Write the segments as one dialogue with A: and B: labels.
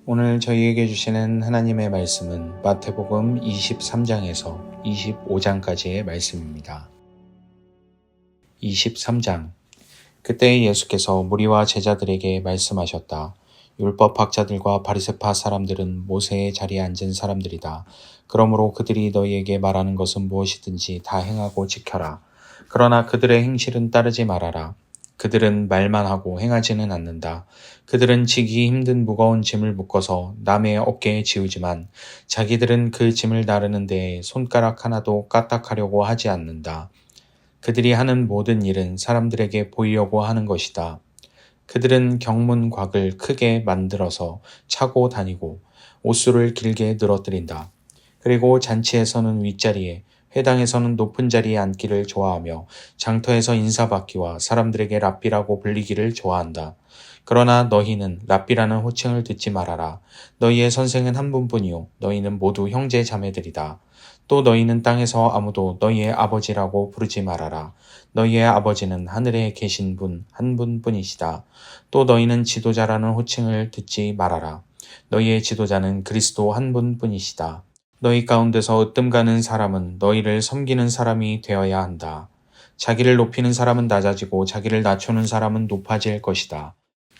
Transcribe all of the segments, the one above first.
A: 오늘 저희에게 주시는 하나님의 말씀은 마태복음 23장에서 25장까지의 말씀입니다. 23장. 그때 예수께서 무리와 제자들에게 말씀하셨다. 율법학자들과 바리새파 사람들은 모세의 자리에 앉은 사람들이다. 그러므로 그들이 너희에게 말하는 것은 무엇이든지 다 행하고 지켜라. 그러나 그들의 행실은 따르지 말아라. 그들은 말만 하고 행하지는 않는다. 그들은 지기 힘든 무거운 짐을 묶어서 남의 어깨에 지우지만 자기들은 그 짐을 나르는 데에 손가락 하나도 까딱하려고 하지 않는다. 그들이 하는 모든 일은 사람들에게 보이려고 하는 것이다. 그들은 경문곽을 크게 만들어서 차고 다니고 옷수를 길게 늘어뜨린다. 그리고 잔치에서는 윗자리에, 회당에서는 높은 자리에 앉기를 좋아하며 장터에서 인사받기와 사람들에게 랍비라고 불리기를 좋아한다. 그러나 너희는 랍비라는 호칭을 듣지 말아라. 너희의 선생은 한 분뿐이요 너희는 모두 형제 자매들이다. 또 너희는 땅에서 아무도 너희의 아버지라고 부르지 말아라. 너희의 아버지는 하늘에 계신 분 한 분뿐이시다. 또 너희는 지도자라는 호칭을 듣지 말아라. 너희의 지도자는 그리스도 한 분뿐이시다. 너희 가운데서 으뜸 가는 사람은 너희를 섬기는 사람이 되어야 한다. 자기를 높이는 사람은 낮아지고 자기를 낮추는 사람은 높아질 것이다.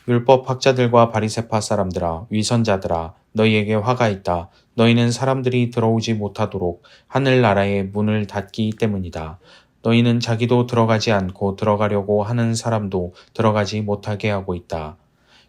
A: 율법 학자들과 바리새파 사람들아, 위선자들아, 너희에게 화가 있다. 너희는 사람들이 들어오지 못하도록 하늘나라의 문을 닫기 때문이다. 너희는 자기도 들어가지 않고 들어가려고 하는 사람도 들어가지 못하게 하고 있다.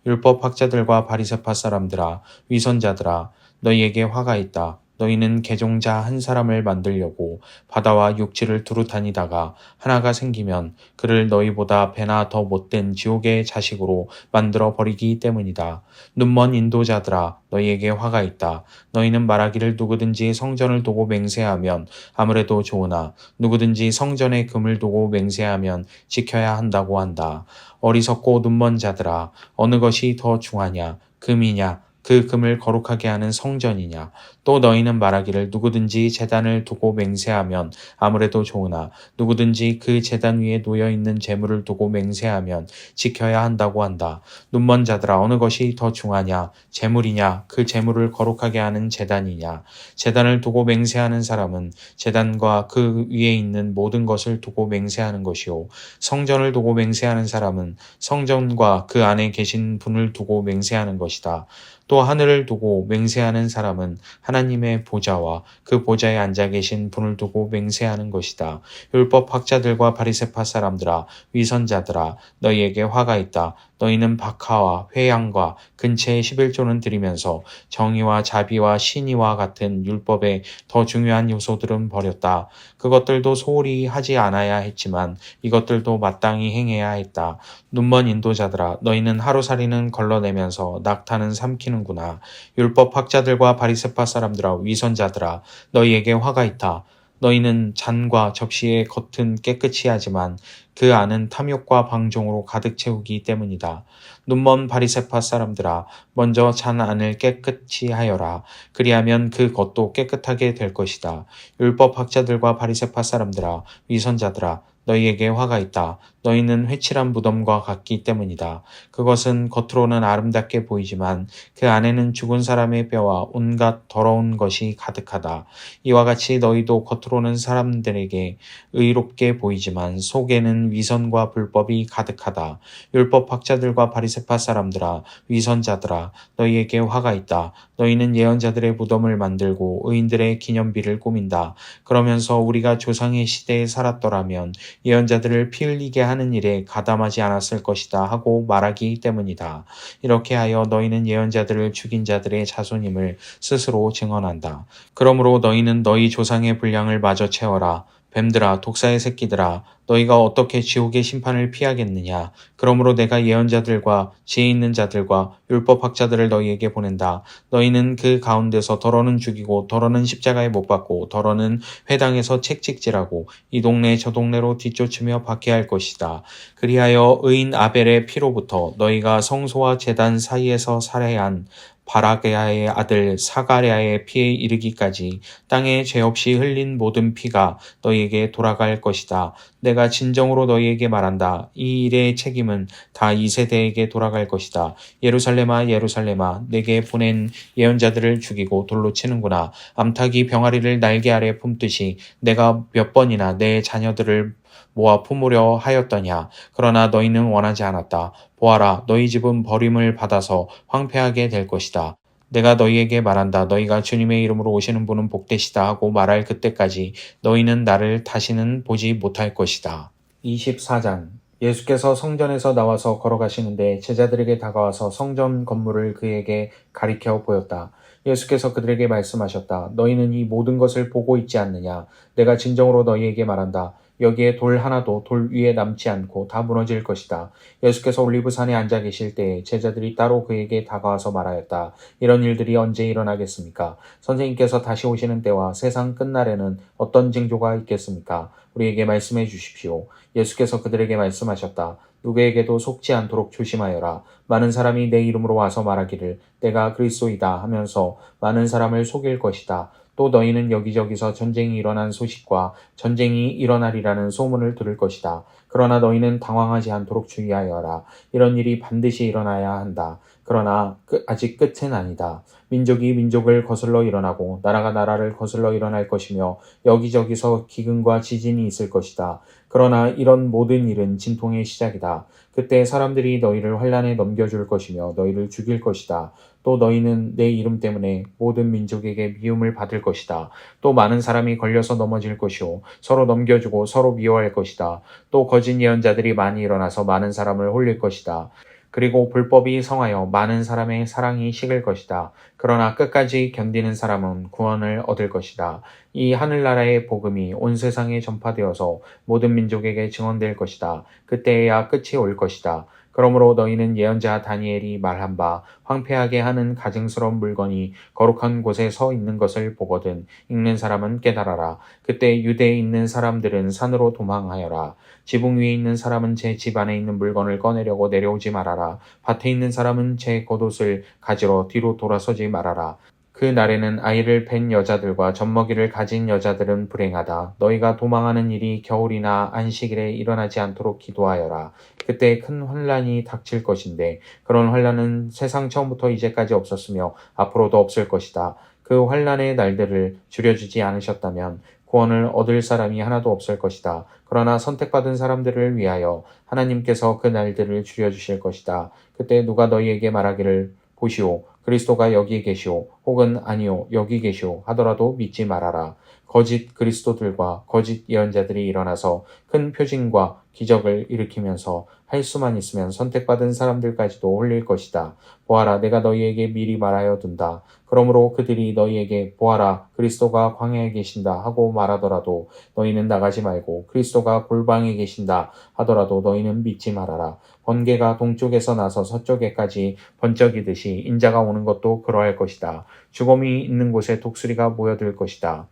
A: 율법 학자들과 바리새파 사람들아, 위선자들아, 너희에게 화가 있다. 너희는 개종자 한 사람을 만들려고 바다와 육지를 두루 다니다가 하나가 생기면 그를 너희보다 배나 더 못된 지옥의 자식으로 만들어 버리기 때문이다. 눈먼 인도자들아, 너희에게 화가 있다. 너희는 말하기를 누구든지 성전을 두고 맹세하면 아무래도 좋으나 누구든지 성전에 금을 두고 맹세하면 지켜야 한다고 한다. 어리석고 눈먼 자들아, 어느 것이 더 중하냐? 금이냐? 그 금을 거룩하게 하는 성전이냐? 또 너희는 말하기를 누구든지 제단을 두고 맹세하면 아무래도 좋으나 누구든지 그 제단 위에 놓여 있는 제물을 두고 맹세하면 지켜야 한다고 한다. 눈먼 자들아, 어느 것이 더 중하냐? 제물이냐? 그 제물을 거룩하게 하는 제단이냐? 제단을 두고 맹세하는 사람은 제단과 그 위에 있는 모든 것을 두고 맹세하는 것이요, 성전을 두고 맹세하는 사람은 성전과 그 안에 계신 분을 두고 맹세하는 것이다. 또 하늘을 두고 맹세하는 사람은 하나님의 보좌와 그 보좌에 앉아 계신 분을 두고 맹세하는 것이다. 율법 학자들과 바리새파 사람들아, 위선자들아, 너희에게 화가 있다. 너희는 박하와 회양과 근체의 11조는 드리면서 정의와 자비와 신의와 같은 율법의 더 중요한 요소들은 버렸다. 그것들도 소홀히 하지 않아야 했지만 이것들도 마땅히 행해야 했다. 눈먼 인도자들아, 너희는 하루살이는 걸러내면서 낙타는 삼키는구나. 율법 학자들과 바리새파 사람들아, 위선자들아, 너희에게 화가 있다. 너희는 잔과 접시의 겉은 깨끗이 하지만 그 안은 탐욕과 방종으로 가득 채우기 때문이다. 눈먼 바리새파 사람들아, 먼저 잔 안을 깨끗이 하여라. 그리하면 그 겉도 깨끗하게 될 것이다. 율법 학자들과 바리새파 사람들아, 위선자들아, 너희에게 화가 있다. 너희는 회칠한 무덤과 같기 때문이다. 그것은 겉으로는 아름답게 보이지만 그 안에는 죽은 사람의 뼈와 온갖 더러운 것이 가득하다. 이와 같이 너희도 겉으로는 사람들에게 의롭게 보이지만 속에는 위선과 불법이 가득하다. 율법 학자들과 바리새파 사람들아, 위선자들아, 너희에게 화가 있다. 너희는 예언자들의 무덤을 만들고 의인들의 기념비를 꾸민다. 그러면서 우리가 조상의 시대에 살았더라면 예언자들을 피 흘리게 하는 일에 가담하지 않았을 것이다 하고 말하기 때문이다. 이렇게 하여 너희는 예언자들을 죽인 자들의 자손임을 스스로 증언한다. 그러므로 너희는 너희 조상의 분량을 마저 채워라. 뱀들아, 독사의 새끼들아, 너희가 어떻게 지옥의 심판을 피하겠느냐? 그러므로 내가 예언자들과 지혜 있는 자들과 율법학자들을 너희에게 보낸다. 너희는 그 가운데서 더러는 죽이고 더러는 십자가에 못 박고 더러는 회당에서 책찍질하고 이 동네 저 동네로 뒤쫓으며 박해할 것이다. 그리하여 의인 아벨의 피로부터 너희가 성소와 제단 사이에서 살해한 바라게아의 아들 사가랴의 피에 이르기까지 땅에 죄 없이 흘린 모든 피가 너희에게 돌아갈 것이다. 내가 내가 진정으로 너희에게 말한다. 이 일의 책임은 다 이 세대에게 돌아갈 것이다. 예루살렘아 예루살렘아 내게 보낸 예언자들을 죽이고 돌로 치는구나. 암탉이 병아리를 날개 아래 품듯이 내가 몇 번이나 내 자녀들을 모아 품으려 하였더냐. 그러나 너희는 원하지 않았다. 보아라, 너희 집은 버림을 받아서 황폐하게 될 것이다. 내가 너희에게 말한다. 너희가 주님의 이름으로 오시는 분은 복되시다 하고 말할 그때까지 너희는 나를 다시는 보지 못할 것이다. 24장. 예수께서 성전에서 나와서 걸어가시는데 제자들에게 다가와서 성전 건물을 그에게 가리켜 보였다. 예수께서 그들에게 말씀하셨다. 너희는 이 모든 것을 보고 있지 않느냐? 내가 진정으로 너희에게 말한다. 여기에 돌 하나도 돌 위에 남지 않고 다 무너질 것이다. 예수께서 올리브산에 앉아 계실 때에 제자들이 따로 그에게 다가와서 말하였다. 이런 일들이 언제 일어나겠습니까? 선생님께서 다시 오시는 때와 세상 끝날에는 어떤 징조가 있겠습니까? 우리에게 말씀해 주십시오. 예수께서 그들에게 말씀하셨다. 누구에게도 속지 않도록 조심하여라. 많은 사람이 내 이름으로 와서 말하기를 내가 그리스도이다 하면서 많은 사람을 속일 것이다. 또 너희는 여기저기서 전쟁이 일어난 소식과 전쟁이 일어나리라는 소문을 들을 것이다. 그러나 너희는 당황하지 않도록 주의하여라. 이런 일이 반드시 일어나야 한다. 그러나 아직 끝은 아니다. 민족이 민족을 거슬러 일어나고 나라가 나라를 거슬러 일어날 것이며 여기저기서 기근과 지진이 있을 것이다. 그러나 이런 모든 일은 진통의 시작이다. 그때 사람들이 너희를 환란에 넘겨줄 것이며 너희를 죽일 것이다. 또 너희는 내 이름 때문에 모든 민족에게 미움을 받을 것이다. 또 많은 사람이 걸려서 넘어질 것이요 서로 넘겨주고 서로 미워할 것이다. 또 거짓 예언자들이 많이 일어나서 많은 사람을 홀릴 것이다. 그리고 불법이 성하여 많은 사람의 사랑이 식을 것이다. 그러나 끝까지 견디는 사람은 구원을 얻을 것이다. 이 하늘나라의 복음이 온 세상에 전파되어서 모든 민족에게 증언될 것이다. 그때에야 끝이 올 것이다. 그러므로 너희는 예언자 다니엘이 말한 바 황폐하게 하는 가증스러운 물건이 거룩한 곳에 서 있는 것을 보거든 읽는 사람은 깨달아라. 그때 유대에 있는 사람들은 산으로 도망하여라. 지붕 위에 있는 사람은 제 집 안에 있는 물건을 꺼내려고 내려오지 말아라. 밭에 있는 사람은 제 겉옷을 가지러 뒤로 돌아서지 말아라. 그 날에는 아이를 뵌 여자들과 젖먹이를 가진 여자들은 불행하다. 너희가 도망하는 일이 겨울이나 안식일에 일어나지 않도록 기도하여라. 그때 큰 환란이 닥칠 것인데 그런 환란은 세상 처음부터 이제까지 없었으며 앞으로도 없을 것이다. 그 환란의 날들을 줄여주지 않으셨다면 구원을 얻을 사람이 하나도 없을 것이다. 그러나 선택받은 사람들을 위하여 하나님께서 그 날들을 줄여주실 것이다. 그때 누가 너희에게 말하기를 보시오, 그리스도가 여기 계시오, 혹은 아니오, 여기 계시오 하더라도 믿지 말아라. 거짓 그리스도들과 거짓 예언자들이 일어나서 큰 표징과 기적을 일으키면서 할 수만 있으면 선택받은 사람들까지도 홀릴 것이다. 보아라, 내가 너희에게 미리 말하여 둔다. 그러므로 그들이 너희에게 보아라, 그리스도가 광야에 계신다 하고 말하더라도 너희는 나가지 말고 그리스도가 골방에 계신다 하더라도 너희는 믿지 말아라. 번개가 동쪽에서 나서 서쪽에까지 번쩍이듯이 인자가 오는 것도 그러할 것이다. 죽음이 있는 곳에 독수리가 모여들 것이다.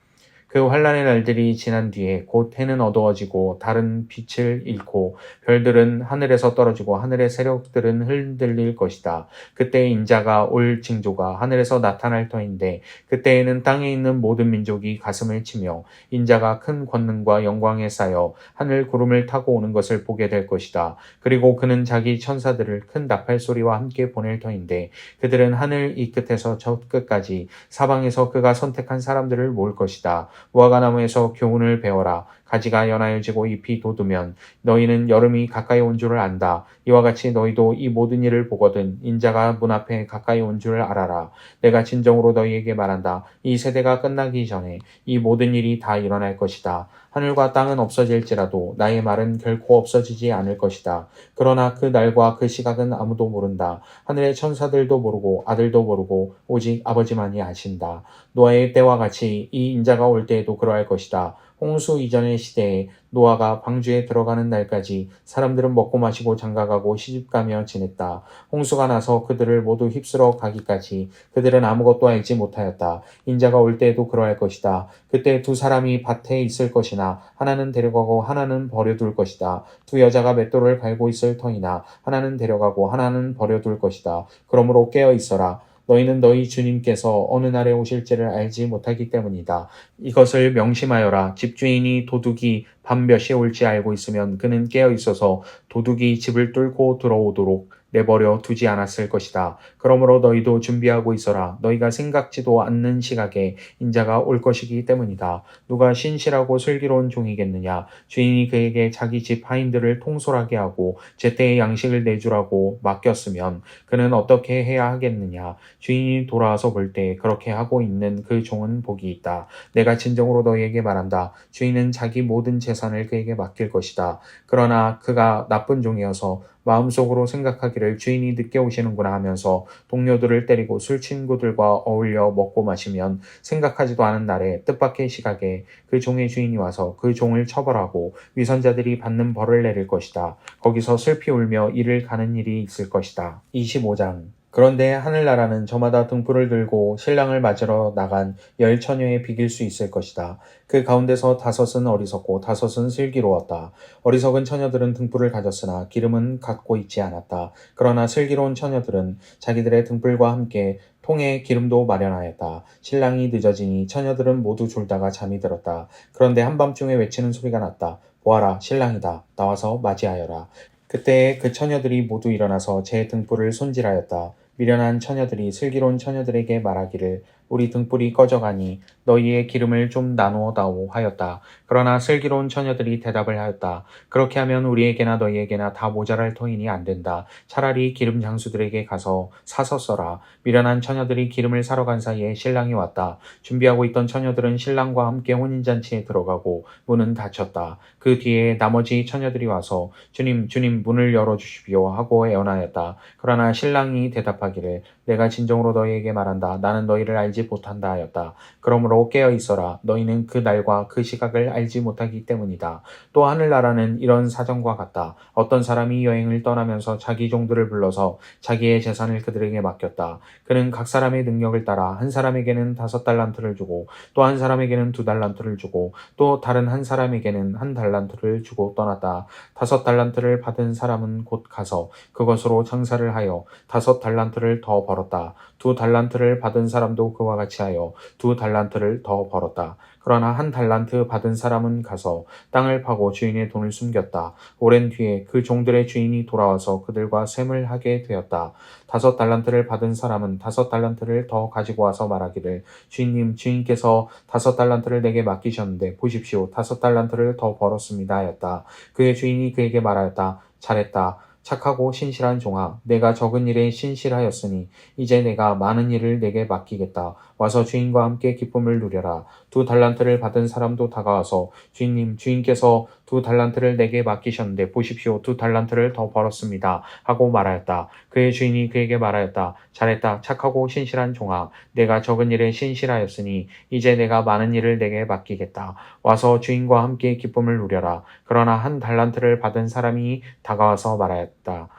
A: 그 환란의 날들이 지난 뒤에 곧 해는 어두워지고 달은 빛을 잃고 별들은 하늘에서 떨어지고 하늘의 세력들은 흔들릴 것이다. 그때 인자가 올 징조가 하늘에서 나타날 터인데 그때에는 땅에 있는 모든 민족이 가슴을 치며 인자가 큰 권능과 영광에 쌓여 하늘 구름을 타고 오는 것을 보게 될 것이다. 그리고 그는 자기 천사들을 큰 나팔 소리와 함께 보낼 터인데 그들은 하늘 이 끝에서 저 끝까지 사방에서 그가 선택한 사람들을 모을 것이다. 무화과나무에서 교훈을 배워라. 가지가 연하여지고 잎이 돋으면 너희는 여름이 가까이 온 줄을 안다. 이와 같이 너희도 이 모든 일을 보거든 인자가 문 앞에 가까이 온 줄을 알아라. 내가 진정으로 너희에게 말한다. 이 세대가 끝나기 전에 이 모든 일이 다 일어날 것이다. 하늘과 땅은 없어질지라도 나의 말은 결코 없어지지 않을 것이다. 그러나 그 날과 그 시각은 아무도 모른다. 하늘의 천사들도 모르고 아들도 모르고 오직 아버지만이 아신다. 노아의 때와 같이 이 인자가 올 때에도 그러할 것이다. 홍수 이전의 시대에 노아가 방주에 들어가는 날까지 사람들은 먹고 마시고 장가가고 시집가며 지냈다. 홍수가 나서 그들을 모두 휩쓸어 가기까지 그들은 아무것도 알지 못하였다. 인자가 올 때에도 그러할 것이다. 그때 두 사람이 밭에 있을 것이나 하나는 데려가고 하나는 버려둘 것이다. 두 여자가 맷돌을 갈고 있을 터이나 하나는 데려가고 하나는 버려둘 것이다. 그러므로 깨어 있어라. 너희는 너희 주님께서 어느 날에 오실지를 알지 못하기 때문이다. 이것을 명심하여라. 집주인이 도둑이 밤 몇 시에 올지 알고 있으면 그는 깨어 있어서 도둑이 집을 뚫고 들어오도록 내버려 두지 않았을 것이다. 그러므로 너희도 준비하고 있어라. 너희가 생각지도 않는 시각에 인자가 올 것이기 때문이다. 누가 신실하고 슬기로운 종이겠느냐? 주인이 그에게 자기 집 하인들을 통솔하게 하고 제때에 양식을 내주라고 맡겼으면 그는 어떻게 해야 하겠느냐? 주인이 돌아와서 볼 때 그렇게 하고 있는 그 종은 복이 있다. 내가 진정으로 너희에게 말한다. 주인은 자기 모든 재산을 그에게 맡길 것이다. 그러나 그가 나쁜 종이어서 마음속으로 생각하기를 주인이 늦게 오시는구나 하면서 동료들을 때리고 술 친구들과 어울려 먹고 마시면 생각하지도 않은 날에 뜻밖의 시각에 그 종의 주인이 와서 그 종을 처벌하고 위선자들이 받는 벌을 내릴 것이다. 거기서 슬피 울며 이를 가는 일이 있을 것이다. 25장. 그런데 하늘나라는 저마다 등불을 들고 신랑을 맞으러 나간 10처녀에 비길 수 있을 것이다. 그 가운데서 5은 어리석고 5은 슬기로웠다. 어리석은 처녀들은 등불을 가졌으나 기름은 갖고 있지 않았다. 그러나 슬기로운 처녀들은 자기들의 등불과 함께 통에 기름도 마련하였다. 신랑이 늦어지니 처녀들은 모두 졸다가 잠이 들었다. 그런데 한밤중에 외치는 소리가 났다. 보아라, 신랑이다. 나와서 맞이하여라. 그때 그 처녀들이 모두 일어나서 제 등불을 손질하였다. 미련한 처녀들이 슬기로운 처녀들에게 말하기를 우리 등불이 꺼져가니 너희의 기름을 좀 나누어 다오 하였다. 그러나 슬기로운 처녀들이 대답을 하였다. 그렇게 하면 우리에게나 너희에게나 다 모자랄 터이니 안 된다. 차라리 기름 장수들에게 가서 사서 써라. 미련한 처녀들이 기름을 사러 간 사이에 신랑이 왔다. 준비하고 있던 처녀들은 신랑과 함께 혼인잔치에 들어가고 문은 닫혔다. 그 뒤에 나머지 처녀들이 와서 주님, 주님 문을 열어주십시오 하고 애원하였다. 그러나 신랑이 대답하기를 내가 진정으로 너희에게 말한다. 나는 너희를 알지 못한다 하였다. 그러므로 깨어 있어라. 너희는 그 날과 그 시각을 알지 못하기 때문이다. 또 하늘나라는 이런 사정과 같다. 어떤 사람이 여행을 떠나면서 자기 종들을 불러서 자기의 재산을 그들에게 맡겼다. 그는 각 사람의 능력을 따라 한 사람에게는 5달란트를 주고 또 한 사람에게는 2달란트를 주고 또 다른 한 사람에게는 1달란트를 주고 떠났다. 5달란트를 받은 사람은 곧 가서 그것으로 장사를 하여 5달란트를 더 벌었다. 2달란트를 받은 사람도 그와 같이 하여 2달란트를 더 벌었다. 그러나 1달란트 받은 사람은 가서 땅을 파고 주인의 돈을 숨겼다. 오랜 뒤에 그 종들의 주인이 돌아와서 그들과 셈을 하게 되었다. 5달란트를 받은 사람은 5달란트를 더 가지고 와서 말하기를 주인님, 주인께서 5달란트를 내게 맡기셨는데 보십시오. 5달란트를 더 벌었습니다 하였다. 그의 주인이 그에게 말하였다. 잘했다. 착하고 신실한 종아, 내가 적은 일에 신실하였으니 이제 내가 많은 일을 내게 맡기겠다. 와서 주인과 함께 기쁨을 누려라. 2달란트를 받은 사람도 다가와서 주인님, 주인께서 2달란트를 내게 맡기셨는데 보십시오. 2달란트를 더 벌었습니다. 하고 말하였다. 그의 주인이 그에게 말하였다. 잘했다. 착하고 신실한 종아, 내가 적은 일에 신실하였으니 이제 내가 많은 일을 내게 맡기겠다. 와서 주인과 함께 기쁨을 누려라. 그러나 1달란트를 받은 사람이 다가와서 말하였다.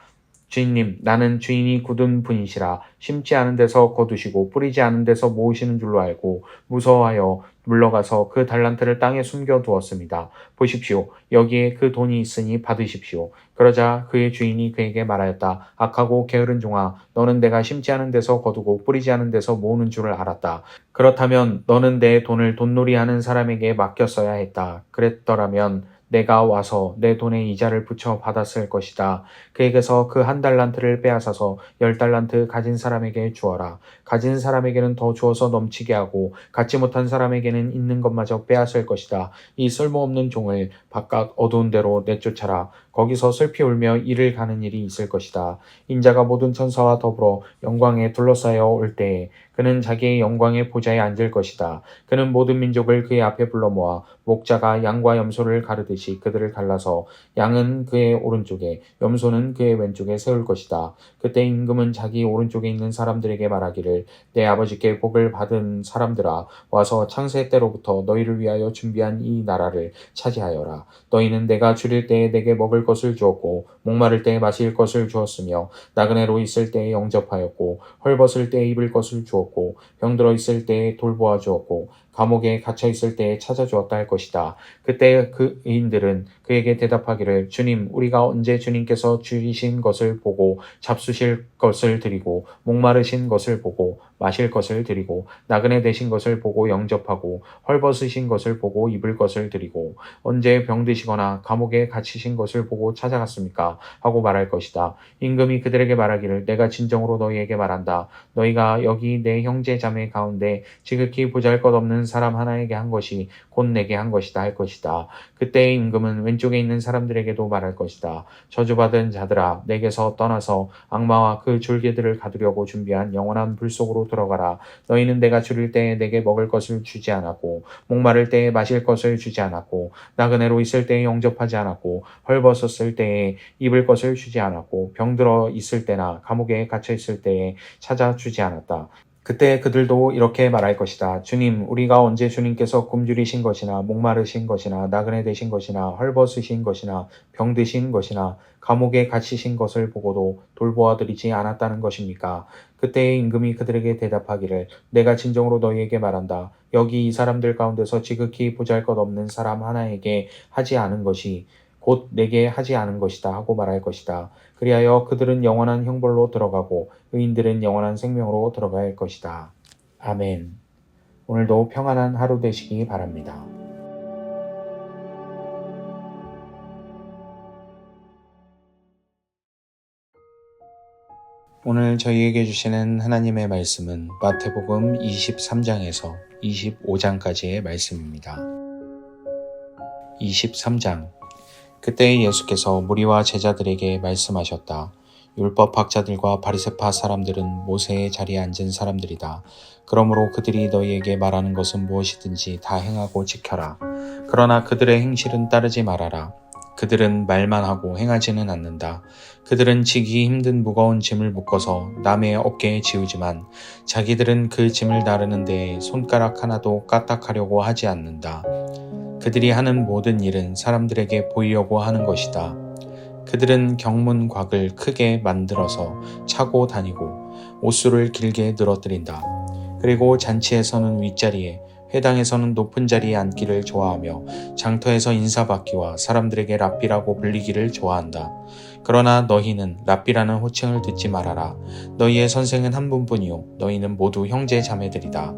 A: 주인님, 나는 주인이 굳은 분이시라 심지 않은 데서 거두시고 뿌리지 않은 데서 모으시는 줄로 알고 무서워하여 물러가서 그 달란트를 땅에 숨겨두었습니다. 보십시오. 여기에 그 돈이 있으니 받으십시오. 그러자 그의 주인이 그에게 말하였다. 악하고 게으른 종아, 너는 내가 심지 않은 데서 거두고 뿌리지 않은 데서 모으는 줄을 알았다. 그렇다면 너는 내 돈을 돈놀이하는 사람에게 맡겼어야 했다. 그랬더라면 내가 와서 내 돈에 이자를 붙여 받았을 것이다. 그에게서 그 1달란트를 빼앗아서 10달란트 가진 사람에게 주어라. 가진 사람에게는 더 주어서 넘치게 하고 갖지 못한 사람에게는 있는 것마저 빼앗을 것이다. 이 쓸모없는 종을 바깥 어두운 데로 내쫓아라. 거기서 슬피 울며 이를 가는 일이 있을 것이다. 인자가 모든 천사와 더불어 영광에 둘러싸여 올 때에 그는 자기의 영광의 보좌에 앉을 것이다. 그는 모든 민족을 그의 앞에 불러 모아 목자가 양과 염소를 가르듯이 그들을 갈라서 양은 그의 오른쪽에 염소는 그의 왼쪽에 세울 것이다. 그때 임금은 자기 오른쪽에 있는 사람들에게 말하기를 내 아버지께 복을 받은 사람들아, 와서 창세 때로부터 너희를 위하여 준비한 이 나라를 차지하여라. 너희는 내가 줄일 때에 내게 먹을 것을 주었고 목마를 때에 마실 것을 주었으며 나그네로 있을 때에 영접하였고 헐벗을 때에 입을 것을 주었고 병들어 있을 때에 돌보아 주었고 감옥에 갇혀 있을 때에 찾아주었다 할 것이다. 그때 그 의인들은 그에게 대답하기를 주님 우리가 언제 주님께서 줄이신 것을 보고 잡수실 것을 드리고 목마르신 것을 보고 마실 것을 드리고 나그네 되신 것을 보고 영접하고 헐벗으신 것을 보고 입을 것을 드리고 언제 병드시거나 감옥에 갇히신 것을 보고 찾아갔습니까? 하고 말할 것이다. 임금이 그들에게 말하기를 내가 진정으로 너희에게 말한다. 너희가 여기 내 형제 자매 가운데 지극히 보잘것없는 사람 하나에게 한 것이 곧 내게 한 것이다 할 것이다. 그때 임금은 왼쪽에 있는 사람들에게도 말할 것이다. 저주받은 자들아 내게서 떠나서 악마와 그 졸개들을 가두려고 준비한 영원한 불 속으로 들어가라. 너희는 내가 줄일 때에 내게 먹을 것을 주지 않았고 목마를 때에 마실 것을 주지 않았고 나그네로 있을 때에 영접하지 않았고 헐벗었을 때에 입을 것을 주지 않았고 병들어 있을 때나 감옥에 갇혀 있을 때에 찾아주지 않았다. 그때 그들도 이렇게 말할 것이다. 주님, 우리가 언제 주님께서 굶주리신 것이나 목마르신 것이나 나그네 되신 것이나 헐벗으신 것이나 병드신 것이나 감옥에 갇히신 것을 보고도 돌보아 드리지 않았다는 것입니까? 그때 임금이 그들에게 대답하기를 내가 진정으로 너희에게 말한다. 여기 이 사람들 가운데서 지극히 보잘것없는 사람 하나에게 하지 않은 것이 곧 내게 하지 않은 것이다 하고 말할 것이다. 그리하여 그들은 영원한 형벌로 들어가고 의인들은 영원한 생명으로 들어갈 것이다. 아멘. 오늘도 평안한 하루 되시기 바랍니다. 오늘 저희에게 주시는 하나님의 말씀은 마태복음 23장에서 25장까지의 말씀입니다. 23장 그때 예수께서 무리와 제자들에게 말씀하셨다. 율법학자들과 바리새파 사람들은 모세의 자리에 앉은 사람들이다. 그러므로 그들이 너희에게 말하는 것은 무엇이든지 다 행하고 지켜라. 그러나 그들의 행실은 따르지 말아라. 그들은 말만 하고 행하지는 않는다. 그들은 지기 힘든 무거운 짐을 묶어서 남의 어깨에 지우지만 자기들은 그 짐을 나르는 데에 손가락 하나도 까딱하려고 하지 않는다. 그들이 하는 모든 일은 사람들에게 보이려고 하는 것이다. 그들은 경문곽을 크게 만들어서 차고 다니고 옷수를 길게 늘어뜨린다. 그리고 잔치에서는 윗자리에 회당에서는 높은 자리에 앉기를 좋아하며 장터에서 인사받기와 사람들에게 랍비라고 불리기를 좋아한다. 그러나 너희는 랍비라는 호칭을 듣지 말아라. 너희의 선생은 한 분뿐이요 너희는 모두 형제 자매들이다.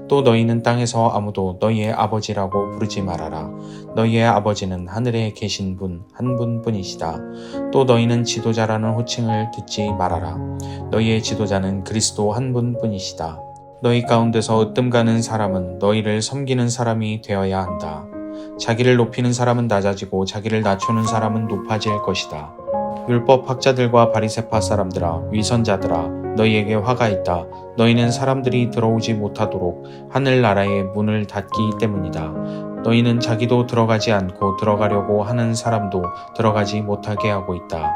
A: 또 너희는 땅에서 아무도 너희의 아버지라고 부르지 말아라. 너희의 아버지는 하늘에 계신 분 한 분뿐이시다. 또 너희는 지도자라는 호칭을 듣지 말아라. 너희의 지도자는 그리스도 한 분뿐이시다. 너희 가운데서 으뜸 가는 사람은 너희를 섬기는 사람이 되어야 한다. 자기를 높이는 사람은 낮아지고 자기를 낮추는 사람은 높아질 것이다. 율법학자들과 바리새파 사람들아 위선자들아 너희에게 화가 있다. 너희는 사람들이 들어오지 못하도록 하늘나라의 문을 닫기 때문이다. 너희는 자기도 들어가지 않고 들어가려고 하는 사람도 들어가지 못하게 하고 있다.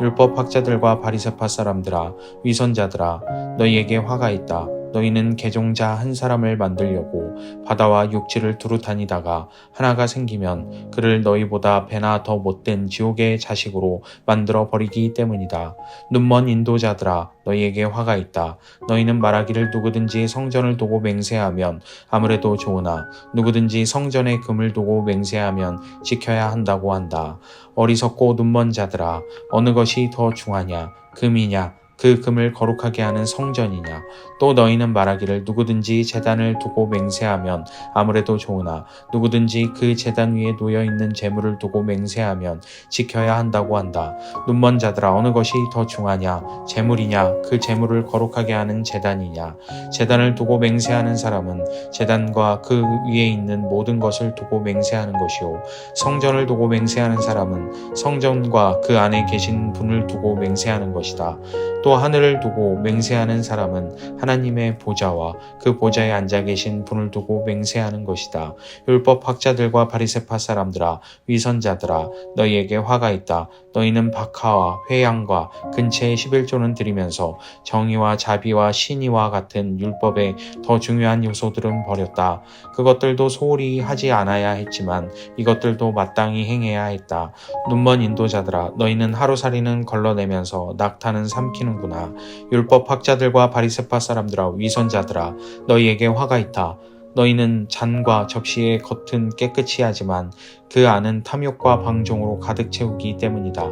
A: 율법학자들과 바리새파 사람들아 위선자들아 너희에게 화가 있다. 너희는 개종자 한 사람을 만들려고 바다와 육지를 두루 다니다가 하나가 생기면 그를 너희보다 배나 더 못된 지옥의 자식으로 만들어 버리기 때문이다. 눈먼 인도자들아 너희에게 화가 있다. 너희는 말하기를 누구든지 성전을 두고 맹세하면 아무래도 좋으나 누구든지 성전에 금을 두고 맹세하면 지켜야 한다고 한다. 어리석고 눈먼 자들아 어느 것이 더 중하냐 금이냐 그 금을 거룩하게 하는 성전이냐. 또 너희는 말하기를 누구든지 제단을 두고 맹세하면 아무래도 좋으나 누구든지 그 제단 위에 놓여있는 재물을 두고 맹세하면 지켜야 한다고 한다. 눈먼 자들아 어느 것이 더 중하냐 재물이냐 그 재물을 거룩하게 하는 제단이냐. 제단을 두고 맹세하는 사람은 제단과 그 위에 있는 모든 것을 두고 맹세하는 것이요 성전을 두고 맹세하는 사람은 성전과 그 안에 계신 분을 두고 맹세하는 것이다. 또 하늘을 두고 맹세하는 사람은 하나님의 보좌와 그 보좌에 앉아 계신 분을 두고 맹세하는 것이다. 율법학자들과 바리새파 사람들아 위선자들아 너희에게 화가 있다. 너희는 박하와 회양과 근체의 11조는 드리면서 정의와 자비와 신의와 같은 율법의 더 중요한 요소들은 버렸다. 그것들도 소홀히 하지 않아야 했지만 이것들도 마땅히 행해야 했다. 눈먼 인도자들아 너희는 하루살이는 걸러내면서 낙타는 삼키는구나. 율법학자들과 바리새파 사람들아 위선자들아 너희에게 화가 있다. 너희는 잔과 접시의 겉은 깨끗이 하지만 그 안은 탐욕과 방종으로 가득 채우기 때문이다.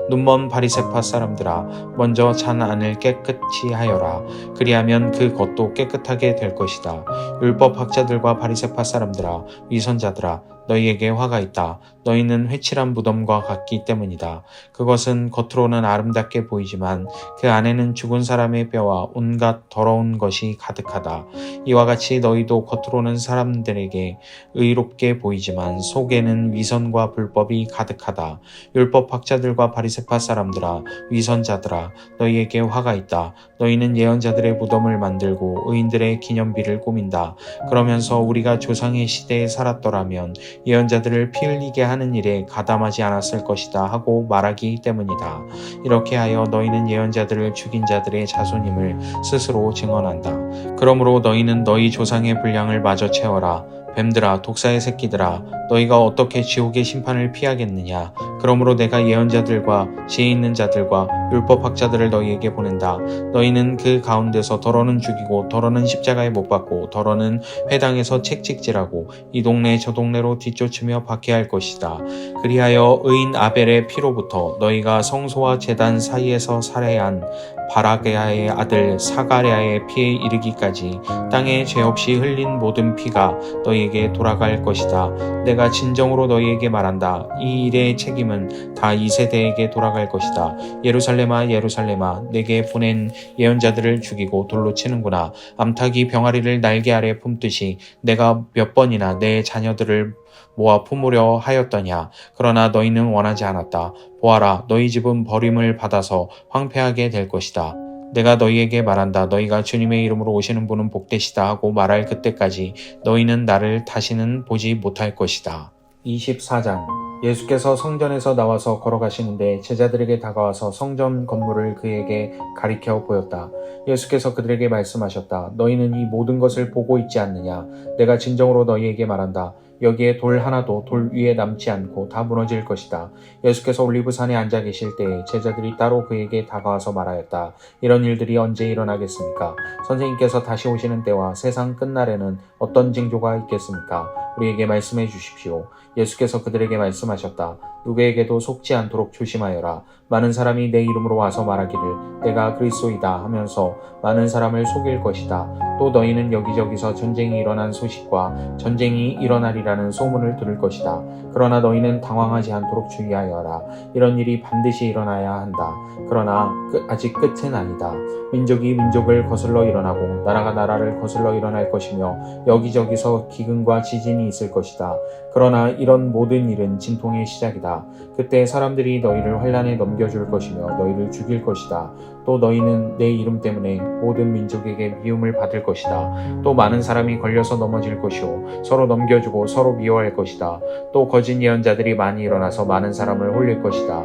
A: 눈먼 바리새파 사람들아, 먼저 잔 안을 깨끗이 하여라. 그리하면 그 겉도 깨끗하게 될 것이다. 율법 학자들과 바리새파 사람들아, 위선자들아, 너희에게 화가 있다. 너희는 회칠한 무덤과 같기 때문이다. 그것은 겉으로는 아름답게 보이지만 그 안에는 죽은 사람의 뼈와 온갖 더러운 것이 가득하다. 이와 같이 너희도 겉으로는 사람들에게 의롭게 보이지만 속에는 위선과 불법이 가득하다. 율법 학자들과 바리새파 사람들아, 위선자들아, 너희에게 화가 있다. 너희는 예언자들의 무덤을 만들고 의인들의 기념비를 꾸민다. 그러면서 우리가 조상의 시대에 살았더라면 예언자들을 피 흘리게 하는 일에 가담하지 않았을 것이다 하고 말하기 때문이다. 이렇게 하여 너희는 예언자들을 죽인 자들의 자손임을 스스로 증언한다. 그러므로 너희는 너희 조상의 분량을 마저 채워라. 뱀들아, 독사의 새끼들아, 너희가 어떻게 지옥의 심판을 피하겠느냐. 그러므로 내가 예언자들과 지혜 있는 자들과 율법학자들을 너희에게 보낸다. 너희는 그 가운데서 더러는 죽이고 더러는 십자가에 못 박고 더러는 회당에서 책찍질하고 이 동네 저 동네로 뒤쫓으며 박해할 것이다. 그리하여 의인 아벨의 피로부터 너희가 성소와 제단 사이에서 살해한 바라게아의 아들 사가랴의 피에 이르기까지 땅에 죄 없이 흘린 모든 피가 너희에게 돌아갈 것이다. 내가 진정으로 너희에게 말한다. 이 일의 책임은 다 이 세대에게 돌아갈 것이다. 예루살렘아, 예루살렘아, 내게 보낸 예언자들을 죽이고 돌로 치는구나. 암탉이 병아리를 날개 아래 품듯이 내가 몇 번이나 내 자녀들을 모아 품으려 하였더냐. 그러나 너희는 원하지 않았다. 보아라, 너희 집은 버림을 받아서 황폐하게 될 것이다. 내가 너희에게 말한다. 너희가 주님의 이름으로 오시는 분은 복되시다 하고 말할 그때까지 너희는 나를 다시는 보지 못할 것이다. 24장. 예수께서 성전에서 나와서 걸어가시는데 제자들에게 다가와서 성전 건물을 그에게 가리켜 보였다. 예수께서 그들에게 말씀하셨다. 너희는 이 모든 것을 보고 있지 않느냐? 내가 진정으로 너희에게 말한다. 여기에 돌 하나도 돌 위에 남지 않고 다 무너질 것이다. 예수께서 올리브산에 앉아 계실 때에 제자들이 따로 그에게 다가와서 말하였다. 이런 일들이 언제 일어나겠습니까? 선생님께서 다시 오시는 때와 세상 끝날에는 어떤 징조가 있겠습니까? 우리에게 말씀해 주십시오. 예수께서 그들에게 말씀하셨다. 누구에게도 속지 않도록 조심하여라. 많은 사람이 내 이름으로 와서 말하기를 내가 그리스도이다 하면서 많은 사람을 속일 것이다. 또 너희는 여기저기서 전쟁이 일어난 소식과 전쟁이 일어나리라는 소문을 들을 것이다. 그러나 너희는 당황하지 않도록 주의하여라. 이런 일이 반드시 일어나야 한다. 그러나 아직 끝은 아니다. 민족이 민족을 거슬러 일어나고 나라가 나라를 거슬러 일어날 것이며 여기저기서 기근과 지진이 있을 것이다. 그러나 이런 모든 일은 진통의 시작이다. 그때 사람들이 너희를 환난에 넘겨줄 것이며 너희를 죽일 것이다. 또 너희는 내 이름 때문에 모든 민족에게 미움을 받을 것이다. 또 많은 사람이 걸려서 넘어질 것이요 서로 넘겨주고 서로 미워할 것이다. 또 거짓 예언자들이 많이 일어나서 많은 사람을 홀릴 것이다.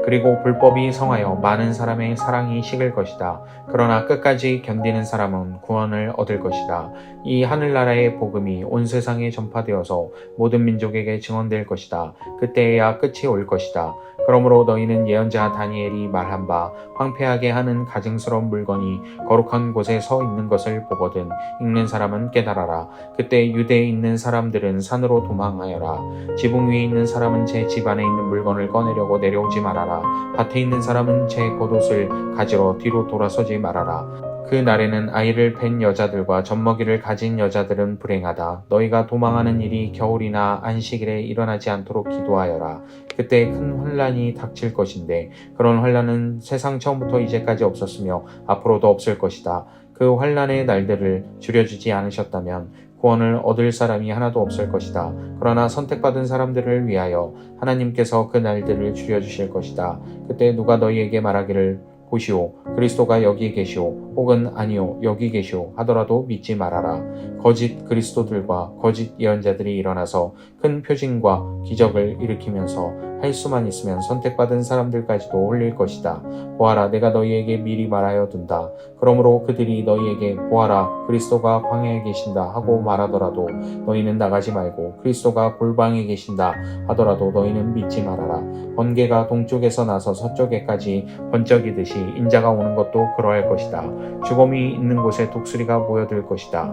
A: 그리고 불법이 성하여 많은 사람의 사랑이 식을 것이다. 그러나 끝까지 견디는 사람은 구원을 얻을 것이다. 이 하늘나라의 복음이 온 세상에 전파되어서 모든 민족에게 증언될 것이다. 그때에야 끝이 올 것이다. 그러므로 너희는 예언자 다니엘이 말한 바 황폐하게 하는 가증스러운 물건이 거룩한 곳에 서 있는 것을 보거든 읽는 사람은 깨달아라. 그때 유대에 있는 사람들은 산으로 도망하여라. 지붕 위에 있는 사람은 제 집 안에 있는 물건을 꺼내려고 내려오지 말아라. 밭에 있는 사람은 제 겉옷을 가지러 뒤로 돌아서지 말아라. 그 날에는 아이를 뵌 여자들과 젖먹이를 가진 여자들은 불행하다. 너희가 도망하는 일이 겨울이나 안식일에 일어나지 않도록 기도하여라. 그때 큰 환란이 닥칠 것인데 그런 환란은 세상 처음부터 이제까지 없었으며 앞으로도 없을 것이다. 그 환란의 날들을 줄여주지 않으셨다면 구원을 얻을 사람이 하나도 없을 것이다. 그러나 선택받은 사람들을 위하여 하나님께서 그 날들을 줄여주실 것이다. 그때 누가 너희에게 말하기를 보시오, 그리스도가 여기 계시오, 혹은 아니오, 여기 계시오 하더라도 믿지 말아라. 거짓 그리스도들과 거짓 예언자들이 일어나서 큰 표징과 기적을 일으키면서 할 수만 있으면 선택받은 사람들까지도 홀릴 것이다. 보아라, 내가 너희에게 미리 말하여 둔다. 그러므로 그들이 너희에게 보아라, 그리스도가 광야에 계신다 하고 말하더라도 너희는 나가지 말고 그리스도가 골방에 계신다 하더라도 너희는 믿지 말아라. 번개가 동쪽에서 나서 서쪽에까지 번쩍이듯이 인자가 오는 것도 그러할 것이다. 죽음이 있는 곳에 독수리가 모여들 것이다.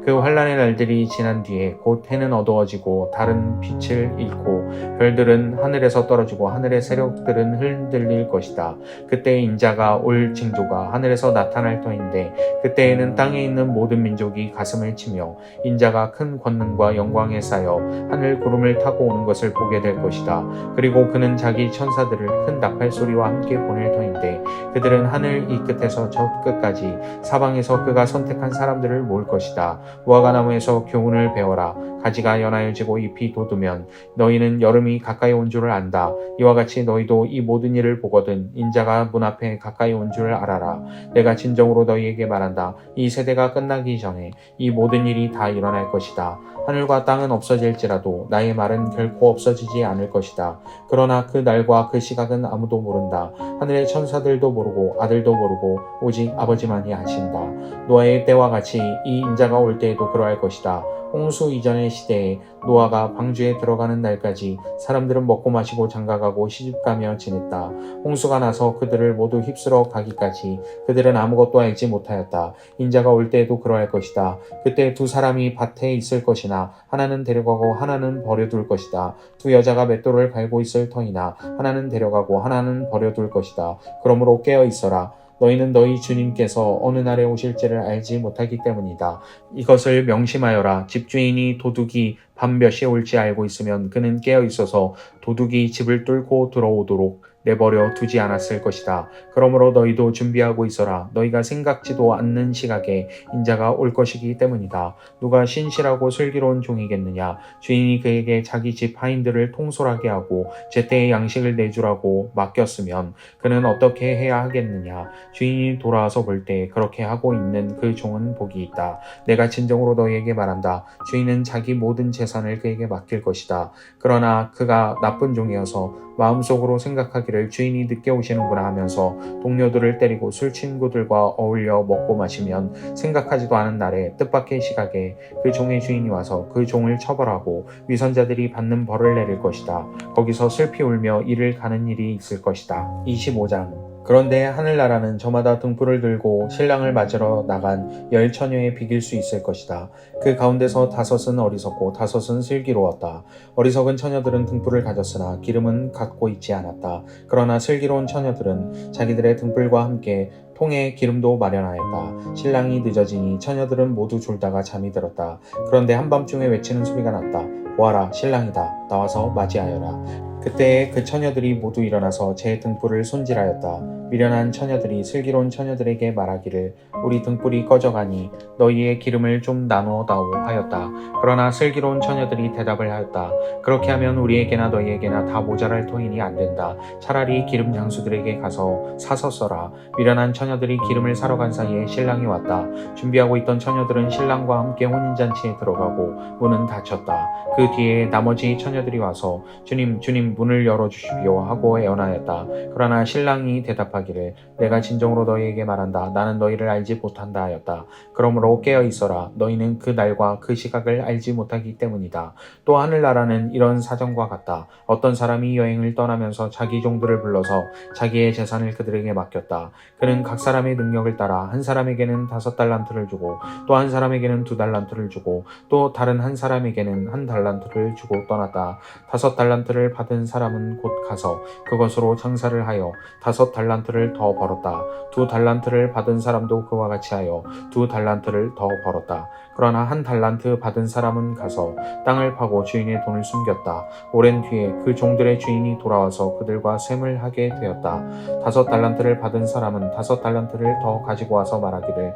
A: 그 환난의 날들이 지난 뒤에 곧 해는 어두워지고 달은 빛을 잃고 별들은 하늘에서 떨어지고 하늘의 세력들은 흔들릴 것이다. 그때 인자가 올 징조가 하늘에서 나타날 터인데 그때에는 땅에 있는 모든 민족이 가슴을 치며 인자가 큰 권능과 영광에 쌓여 하늘 구름을 타고 오는 것을 보게 될 것이다. 그리고 그는 자기 천사들을 큰 나팔 소리와 함께 보낼 터인데 그들은 하늘 이 끝에서 저 끝까지 사방에서 그가 선택한 사람들을 모을 것이다. 무화과 나무에서 교훈을 배워라. 가지가 연하여지고 잎이 돋으면 너희는 여름이 가까이 온 줄을 안다. 이와 같이 너희도 이 모든 일을 보거든 인자가 문 앞에 가까이 온 줄 알아라. 내가 진정으로 너희에게 말한다. 이 세대가 끝나기 전에 이 모든 일이 다 일어날 것이다. 하늘과 땅은 없어질지라도 나의 말은 결코 없어지지 않을 것이다. 그러나 그 날과 그 시각은 아무도 모른다. 하늘의 천사들도 모르고 아들도 모르고 오직 아버지만이 아신다. 노아의 때와 같이 이 인자가 올 때에도 그러할 것이다. 홍수 이전의 시대에 노아가 방주에 들어가는 날까지 사람들은 먹고 마시고 장가가고 시집가며 지냈다. 홍수가 나서 그들을 모두 휩쓸어 가기까지 그들은 아무것도 알지 못하였다. 인자가 올 때에도 그러할 것이다. 그때 두 사람이 밭에 있을 것이나 하나는 데려가고 하나는 버려둘 것이다. 두 여자가 맷돌을 갈고 있을 터이나 하나는 데려가고 하나는 버려둘 것이다. 그러므로 깨어 있어라. 너희는 너희 주님께서 어느 날에 오실지를 알지 못하기 때문이다. 이것을 명심하여라. 집주인이 도둑이 밤 몇 시에 올지 알고 있으면 그는 깨어 있어서 도둑이 집을 뚫고 들어오도록 내버려 두지 않았을 것이다. 그러므로 너희도 준비하고 있어라. 너희가 생각지도 않는 시각에 인자가 올 것이기 때문이다. 누가 신실하고 슬기로운 종이겠느냐. 주인이 그에게 자기 집 하인들을 통솔하게 하고 제때에 양식을 내주라고 맡겼으면 그는 어떻게 해야 하겠느냐. 주인이 돌아와서 볼 때 그렇게 하고 있는 그 종은 복이 있다. 내가 진정으로 너희에게 말한다. 주인은 자기 모든 재산을 그에게 맡길 것이다. 그러나 그가 나쁜 종이어서 마음속으로 생각하기를 주인이 늦게 오시는구나 하면서 동료들을 때리고 술 친구들과 어울려 먹고 마시면 생각하지도 않은 날에 뜻밖의 시각에 그 종의 주인이 와서 그 종을 처벌하고 위선자들이 받는 벌을 내릴 것이다. 거기서 슬피 울며 이를 가는 일이 있을 것이다. 25장. 그런데 하늘나라는 저마다 등불을 들고 신랑을 맞으러 나간 10처녀에 비길 수 있을 것이다. 그 가운데서 5은 어리석고 5은 슬기로웠다. 어리석은 처녀들은 등불을 가졌으나 기름은 갖고 있지 않았다. 그러나 슬기로운 처녀들은 자기들의 등불과 함께 통에 기름도 마련하였다. 신랑이 늦어지니 처녀들은 모두 졸다가 잠이 들었다. 그런데 한밤중에 외치는 소리가 났다. 보아라, 신랑이다. 나와서 맞이하여라. 그때에 그 처녀들이 모두 일어나서 제 등불을 손질하였다. 미련한 처녀들이 슬기로운 처녀들에게 말하기를 우리 등불이 꺼져가니 너희의 기름을 좀 나누어다오 하였다. 그러나 슬기로운 처녀들이 대답을 하였다. 그렇게 하면 우리에게나 너희에게나 다 모자랄 터이니 안 된다. 차라리 기름 장수들에게 가서 사서 써라. 미련한 처녀들이 기름을 사러 간 사이에 신랑이 왔다. 준비하고 있던 처녀들은 신랑과 함께 혼인잔치에 들어가고 문은 닫혔다. 그 뒤에 나머지 처녀들이 와서 주님 문을 열어주십시오 하고 애원하였다. 그러나 신랑이 대답하기를 내가 진정으로 너희에게 말한다. 나는 너희를 알지 못한다 하였다. 그러므로 깨어 있어라. 너희는 그 날과 그 시각을 알지 못하기 때문이다. 또 하늘나라는 이런 사정과 같다. 어떤 사람이 여행을 떠나면서 자기 종들을 불러서 자기의 재산을 그들에게 맡겼다. 그는 각 사람의 능력을 따라 한 사람에게는 5달란트를 주고 또 한 사람에게는 2달란트를 주고 또 다른 한 사람에게는 1달란트를 주고 떠났다. 5달란트를 받은 사람은 곧 가서 그것으로 장사를 하여 5달란트를 더 벌었다. 2달란트를 받은 사람도 그와 같이 하여 2달란트를 더 벌었다. 그러나 1달란트 받은 사람은 가서 땅을 파고 주인의 돈을 숨겼다. 오랜 뒤에 그 종들의 주인이 돌아와서 그들과 셈을 하게 되었다. 5달란트를 받은 사람은 5달란트를 더 가지고 와서 말하기를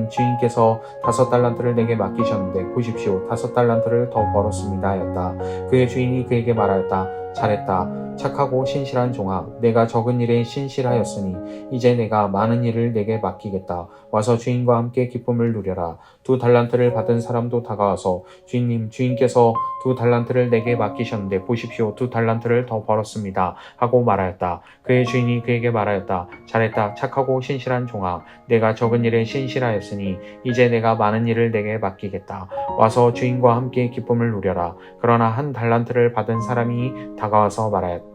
A: 주인께서 5달란트를 내게 맡기셨는데 보십시오. 5달란트를 더 벌었습니다 하였다. 그의 주인이 그에게 말하였다. 잘했다. 착하고 신실한 종아, 내가 적은 일에 신실하였으니 이제 내가 많은 일을 내게 맡기겠다. 와서 주인과 함께 기쁨을 누려라. 2달란트를 받은 사람도 다가와서 주인께서 2달란트를 내게 맡기셨는데 보십시오. 2달란트를 더 벌었습니다 하고 말하였다. 그의 주인이 그에게 말하였다. 잘했다. 착하고 신실한 종아, 내가 적은 일에 신실하였으니 이제 내가 많은 일을 내게 맡기겠다. 와서 주인과 함께 기쁨을 누려라. 그러나 1달란트를 받은 사람이 다가와서 말하였다.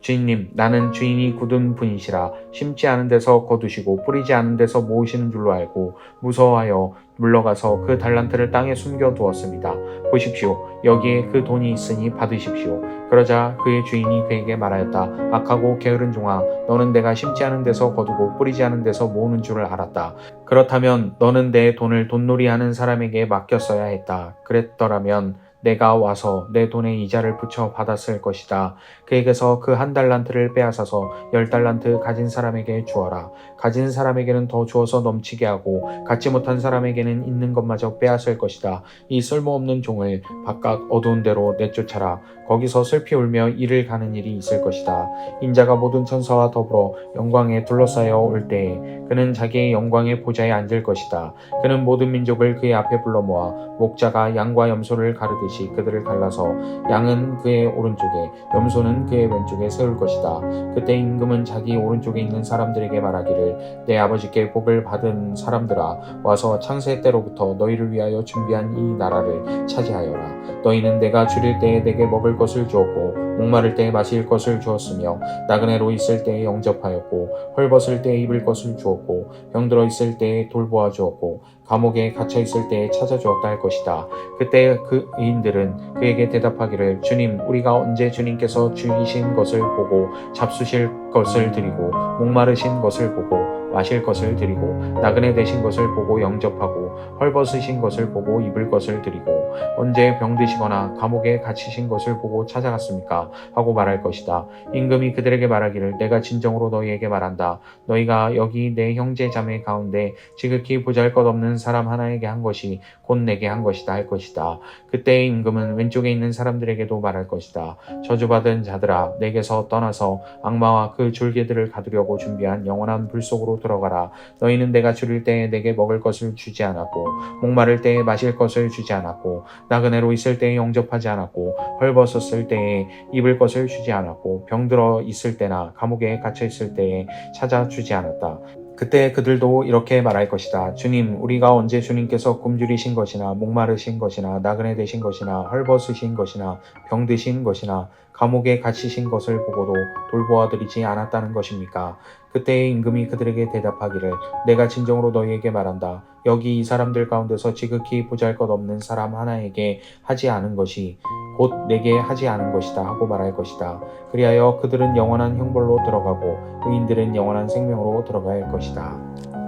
A: 주인님, 나는 주인이 굳은 분이시라 심지 않은 데서 거두시고 뿌리지 않은 데서 모으시는 줄로 알고 무서워하여 물러가서 그 달란트를 땅에 숨겨 두었습니다. 보십시오. 여기에 그 돈이 있으니 받으십시오. 그러자 그의 주인이 그에게 말하였다. 악하고 게으른 종아, 너는 내가 심지 않은 데서 거두고 뿌리지 않은 데서 모으는 줄을 알았다. 그렇다면 너는 내 돈을 돈놀이하는 사람에게 맡겼어야 했다. 그랬더라면 내가 와서 내 돈에 이자를 붙여 받았을 것이다. 그에게서 그 한 달란트를 빼앗아서 10달란트 가진 사람에게 주어라. 가진 사람에게는 더 주어서 넘치게 하고 갖지 못한 사람에게는 있는 것마저 빼앗을 것이다. 이 쓸모없는 종을 바깥 어두운 데로 내쫓아라. 거기서 슬피 울며 이를 가는 일이 있을 것이다. 인자가 모든 천사와 더불어 영광에 둘러싸여 올 때에 그는 자기의 영광의 보좌에 앉을 것이다. 그는 모든 민족을 그의 앞에 불러 모아 목자가 양과 염소를 가르듯이 그들을 갈라서 양은 그의 오른쪽에 염소는 그의 왼쪽에 세울 것이다. 그때 임금은 자기 오른쪽에 있는 사람들에게 말하기를 내 아버지께 복을 받은 사람들아 와서 창세 때로부터 너희를 위하여 준비한 이 나라를 차지하여라. 너희는 내가 줄일 때에 내게 먹을 것을 주었고 목마를 때에 마실 것을 주었으며 나그네로 있을 때에 영접하였고 헐벗을 때에 입을 것을 주었고 병들어 있을 때에 돌보아 주었고 감옥에 갇혀 있을 때에 찾아주었다 할 것이다. 그때 그 의인들은 그에게 대답하기를 주님, 우리가 언제 주님께서 줄이신 것을 보고 잡수실 것을 드리고 목마르신 것을 보고 마실 것을 드리고 나그네 되신 것을 보고 영접하고 헐벗으신 것을 보고 입을 것을 드리고 언제 병드시거나 감옥에 갇히신 것을 보고 찾아갔습니까? 하고 말할 것이다. 임금이 그들에게 말하기를 내가 진정으로 너희에게 말한다. 너희가 여기 내 형제 자매 가운데 지극히 보잘것없는 사람 하나에게 한 것이 곧 내게 한 것이다 할 것이다. 그때 임금은 왼쪽에 있는 사람들에게도 말할 것이다. 저주받은 자들아, 내게서 떠나서 악마와 그 졸개들을 가두려고 준비한 영원한 불 속으로 들어가라. 너희는 내가 줄일 때에 내게 먹을 것을 주지 않았고 목마를 때에 마실 것을 주지 않았고 나그네로 있을 때에 영접하지 않았고 헐벗었을 때에 입을 것을 주지 않았고 병들어 있을 때나 감옥에 갇혀 있을 때에 찾아주지 않았다. 그때 그들도 이렇게 말할 것이다. 주님, 우리가 언제 주님께서 굶주리신 것이나 목마르신 것이나 나그네 되신 것이나 헐벗으신 것이나 병드신 것이나 감옥에 갇히신 것을 보고도 돌보아드리지 않았다는 것입니까? 그때 임금이 그들에게 대답하기를 내가 진정으로 너희에게 말한다. 여기 이 사람들 가운데서 지극히 보잘것없는 사람 하나에게 하지 않은 것이 곧 내게 하지 않은 것이다 하고 말할 것이다. 그리하여 그들은 영원한 형벌로 들어가고 의인들은 영원한 생명으로 들어갈 것이다.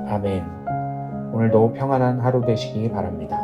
A: 아멘. 오늘도 평안한 하루 되시기 바랍니다.